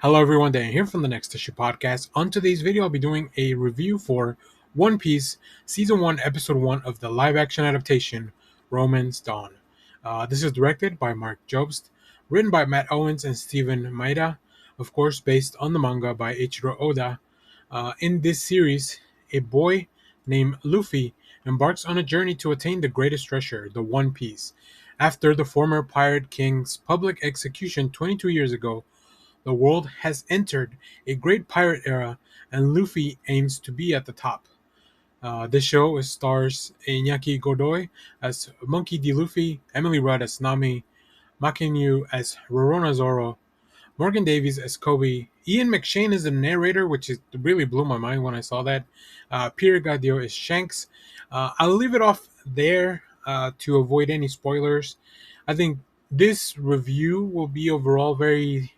Hello everyone, Dan here from the Next Issue Podcast. On today's video, I'll be doing a review for One Piece Season 1, Episode 1 of the live-action adaptation, Roman's Dawn. This is directed by Mark Jobst, written by Matt Owens and Steven Maeda, of course based on the manga by Eiichiro Oda. In this series, a boy named Luffy embarks on a journey to attain the greatest treasure, the One Piece. After the former Pirate King's public execution 22 years ago, the world has entered a great pirate era, and Luffy aims to be at the top. This show stars Iñaki Godoy as Monkey D. Luffy, Emily Rudd as Nami, Makinyu as Rorona Zoro, Morgan Davies as Kobe, Ian McShane is the narrator, which really blew my mind when I saw that. Peter Gadio is Shanks. I'll leave it off there to avoid any spoilers. I think this review will be overall very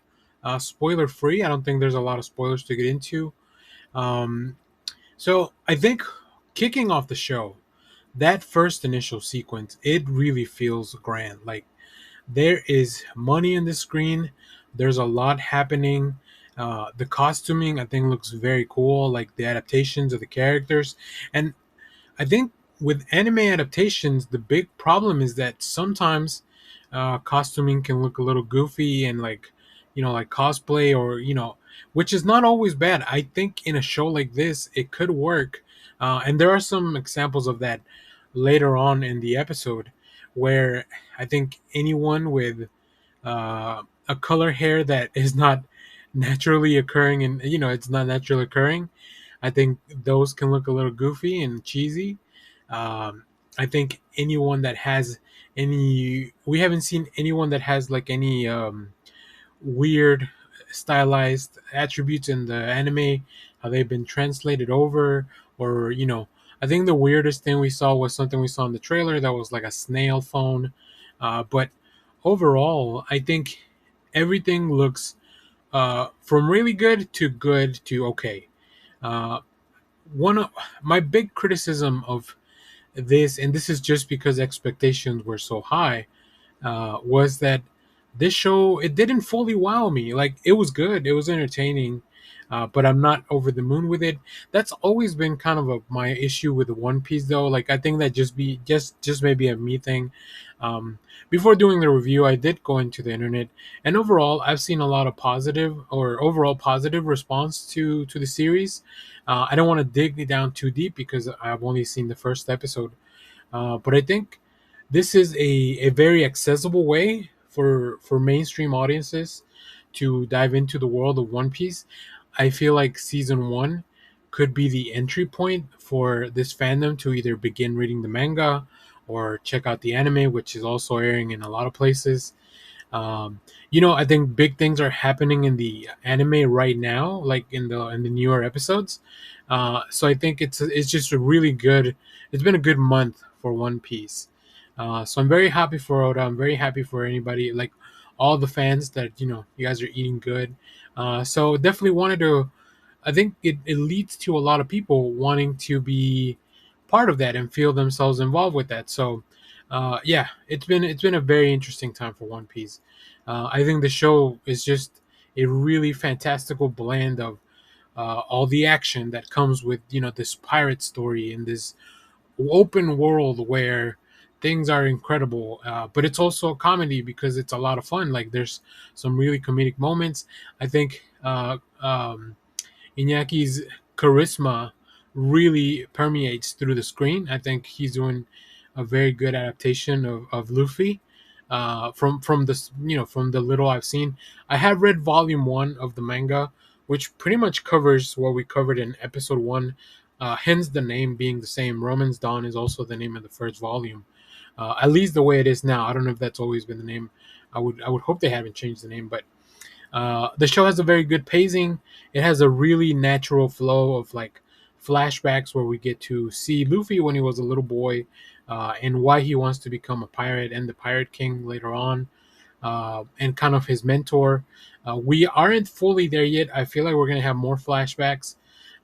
spoiler free. I don't think there's a lot of spoilers to get into. Um, so I think kicking off the show, that first initial sequence, it really feels grand. Like there is money in the screen. There's a lot happening. The costuming, I think, looks very cool. Like the adaptations of the characters, and I think with anime adaptations, the big problem is that sometimes costuming can look a little goofy and like cosplay or which is not always bad. I think in a show like this, it could work, and there are some examples of that later on in the episode, where I think anyone with a color hair that is not naturally occurring and it's not naturally occurring, I think those can look a little goofy and cheesy. I think anyone that has we haven't seen anyone that has like any weird stylized attributes in the anime, how they've been translated over, or I think the weirdest thing we saw was something we saw in the trailer that was like a snail phone. But overall, I think everything looks from really good to okay. uh, One of my big criticism of this, and this is just because expectations were so high, was that this show, it didn't fully wow me. Like it was good, it was entertaining, but I'm not over the moon with it. That's always been kind of my issue with the One Piece, though. Like I think that just maybe a me thing. Um, Before doing the review, I did go into the internet, and overall, I've seen a lot of positive or overall positive response to the series. I don't want to dig down too deep because I've only seen the first episode, but I think this is a very accessible way for mainstream audiences to dive into the world of One Piece. I feel like season one could be the entry point for this fandom to either begin reading the manga or check out the anime, which is also airing in a lot of places. I think big things are happening in the anime right now, like in the newer episodes. So I think it's just a really good. It's been a good month for One Piece. So I'm very happy for Oda. I'm very happy for anybody, like all the fans that you guys are eating good. So definitely wanted to. I think it leads to a lot of people wanting to be part of that and feel themselves involved with that. So yeah, it's been a very interesting time for One Piece. I think the show is just a really fantastical blend of all the action that comes with this pirate story and this open world where things are incredible, but it's also a comedy because it's a lot of fun. Like there's some really comedic moments. I think Inyaki's charisma really permeates through the screen. I think he's doing a very good adaptation of Luffy. From this, from the little I've seen, I have read volume one of the manga, which pretty much covers what we covered in episode one. Hence the name being the same. Roman's Dawn is also the name of the first volume. At least the way it is now. I don't know if that's always been the name. I would hope they haven't changed the name, but the show has a very good pacing. It has a really natural flow of like flashbacks where we get to see Luffy when he was a little boy, and why he wants to become a pirate and the Pirate King later on, and kind of his mentor. We aren't fully there yet. I feel like we're going to have more flashbacks.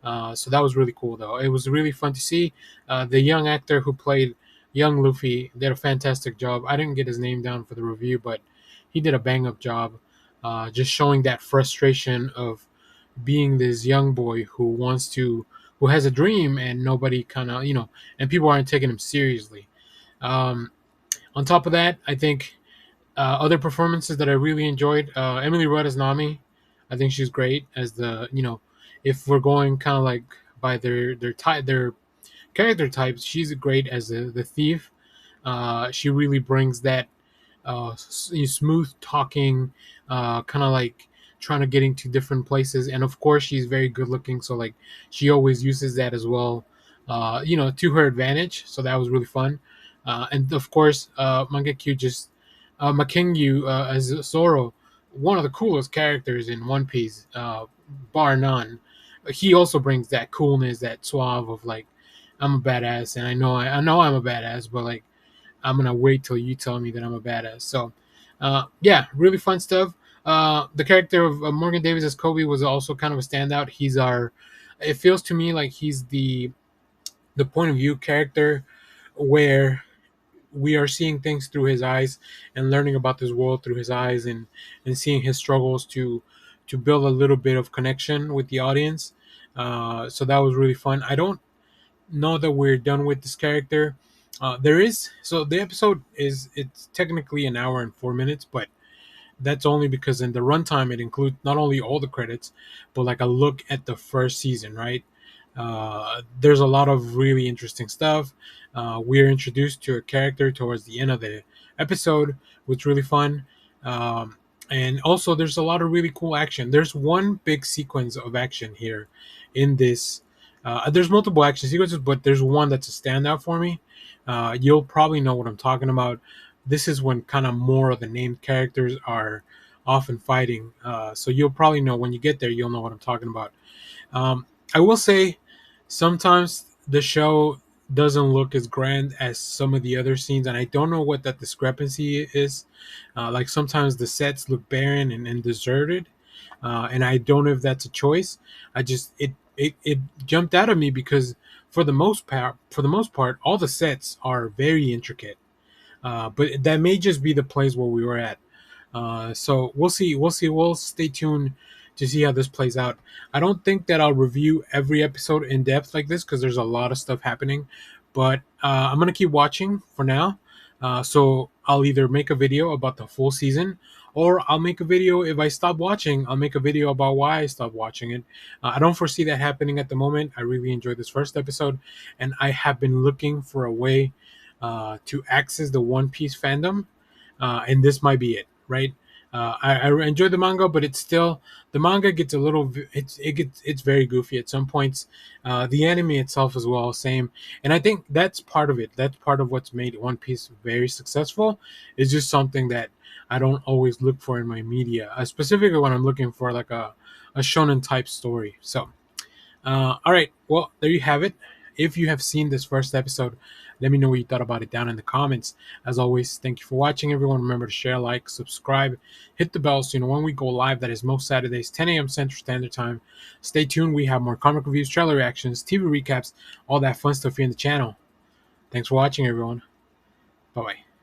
So that was really cool, though. It was really fun to see. The young actor who played young Luffy did a fantastic job. I didn't get his name down for the review, but he did a bang up job. just showing that frustration of being this young boy who has a dream and nobody kind of and people aren't taking him seriously. Um, on top of that, I think other performances that I really enjoyed, Emily Rudd as Nami. I think she's great as if we're going kind of like by their character types, she's great as the thief. She really brings that smooth talking, kind of like trying to get into different places. And of course, she's very good looking, so like she always uses that as well, to her advantage. So that was really fun. And of course, Mangekyu just Makingyu as Zoro, one of the coolest characters in One Piece, bar none. He also brings that coolness, that suave of like, I'm a badass, and I know I'm a badass, but like I'm gonna wait till you tell me that I'm a badass. So, yeah, really fun stuff. The character of Morgan Davis as Kobe was also kind of a standout. He's our. It feels to me like he's the point of view character, where we are seeing things through his eyes and learning about this world through his eyes, and seeing his struggles to build a little bit of connection with the audience. So that was really fun. I don't know that we're done with this character. There is so the episode is it's technically an hour and 4 minutes, but that's only because in the runtime it includes not only all the credits, but like a look at the first season, right? There's a lot of really interesting stuff. We're introduced to a character towards the end of the episode, which is really fun. And also, there's a lot of really cool action. There's one big sequence of action here in this. There's multiple action sequences, but there's one that's a standout for me. You'll probably know what I'm talking about. This is when kind of more of the named characters are often fighting. So you'll probably know when you get there, you'll know what I'm talking about. I will say sometimes the show doesn't look as grand as some of the other scenes, and I don't know what that discrepancy is. Like sometimes the sets look barren and deserted, and I don't know if that's a choice. I just it jumped out at me because for the most part, all the sets are very intricate. But that may just be the place where we were at. So we'll see. We'll see. We'll stay tuned to see how this plays out. I don't think that I'll review every episode in depth like this because there's a lot of stuff happening. But I'm gonna keep watching for now. So I'll either make a video about the full season, or I'll make a video if I stop watching. I'll make a video about why I stopped watching it. I don't foresee that happening at the moment. I really enjoyed this first episode, and I have been looking for a way to access the One Piece fandom, and this might be it, right? I enjoy the manga, but it's still the manga gets a little it's very goofy at some points. The anime itself as well, same, and I think that's part of it. That's part of what's made One Piece very successful. It's just something that I don't always look for in my media, specifically when I'm looking for like a shonen type story. So all right. Well, there you have it. If you have seen this first episode, let me know what you thought about it down in the comments. As always, thank you for watching, everyone. Remember to share, like, subscribe, hit the bell so you know when we go live. That is most Saturdays, 10 a.m. Central Standard Time. Stay tuned. We have more comic reviews, trailer reactions, TV recaps, all that fun stuff here in the channel. Thanks for watching, everyone. Bye-bye.